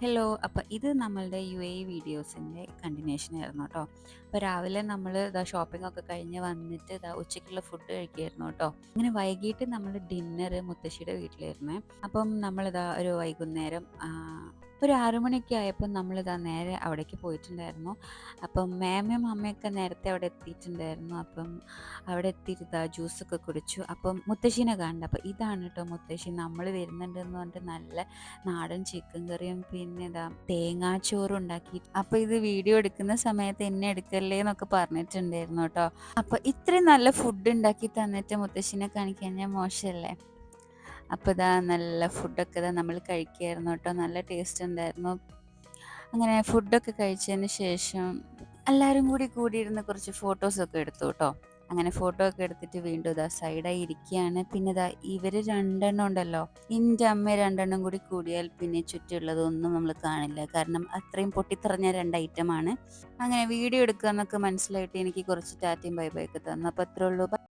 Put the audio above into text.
Hello. അപ്പോൾ ഇത് നമ്മളുടെ UAE വീഡിയോസിൻ്റെ കണ്ടിന്യൂഷൻ ആയിരുന്നു കേട്ടോ. അപ്പോൾ രാവിലെ നമ്മൾ ഷോപ്പിംഗ് ഒക്കെ കഴിഞ്ഞ് വന്നിട്ട് ഉച്ചയ്ക്കുള്ള ഫുഡ് കഴിക്കുകയായിരുന്നു കേട്ടോ. അങ്ങനെ വൈകിട്ട് നമ്മൾ ഡിന്നർ മുത്തശ്ശിയുടെ വീട്ടിലായിരുന്നേ. അപ്പം ഒരു വൈകുന്നേരം ഒരു 6 മണിയൊക്കെ ആയപ്പോൾ നേരെ അവിടേക്ക് പോയിട്ടുണ്ടായിരുന്നു. അപ്പം മേമയും അമ്മയൊക്കെ നേരത്തെ അവിടെ എത്തിയിട്ടുണ്ടായിരുന്നു. അപ്പം അവിടെ എത്തിയിട്ട് ജ്യൂസൊക്കെ കുടിച്ചു. അപ്പം മുത്തശ്ശീനെ കാണണ്ട. അപ്പോൾ ഇതാണ് കേട്ടോ മുത്തശ്ശി. നമ്മൾ വരുന്നുണ്ടെന്ന് പറഞ്ഞിട്ട് നല്ല നാടൻ ചിക്കൻ കറിയും പിന്നെ തേങ്ങാച്ചോറും ഉണ്ടാക്കി. അപ്പോൾ ഇത് വീഡിയോ എടുക്കുന്ന സമയത്ത് എന്നെ എടുക്കല്ലേ എന്നൊക്കെ പറഞ്ഞിട്ടുണ്ടായിരുന്നു കേട്ടോ. അപ്പോൾ ഇത്രയും നല്ല ഫുഡ് ഉണ്ടാക്കി തന്നിട്ട് മുത്തശ്ശിനെ കാണിക്കാൻ ഞാൻ മോശമല്ലേ? അപ്പോൾ നല്ല ഫുഡൊക്കെ നമ്മൾ കഴിക്കുകയായിരുന്നു കേട്ടോ. നല്ല ടേസ്റ്റ് ഉണ്ടായിരുന്നു. അങ്ങനെ ഫുഡൊക്കെ കഴിച്ചതിന് ശേഷം എല്ലാവരും കൂടിയിരുന്ന് കുറച്ച് ഫോട്ടോസൊക്കെ എടുത്തു കേട്ടോ. അങ്ങനെ ഫോട്ടോ ഒക്കെ എടുത്തിട്ട് വീണ്ടും സൈഡായി ഇരിക്കുകയാണ്. പിന്നെ ഇവർ രണ്ടെണ്ണം ഉണ്ടല്ലോ, എൻ്റെ അമ്മ രണ്ടെണ്ണം കൂടിയാൽ പിന്നെ ചുറ്റുമുള്ളതൊന്നും നമ്മൾ കാണില്ല. കാരണം അത്രയും പൊട്ടിത്തെറിഞ്ഞ 2 ഐറ്റമാണ്. അങ്ങനെ വീഡിയോ എടുക്കുക എന്നൊക്കെ മനസ്സിലായിട്ട് എനിക്ക് കുറച്ച് ടാറ്റയും ബൈ ബൈ ഒക്കെ തന്നു. അപ്പോൾ അത്രേ ഉള്ളൂ.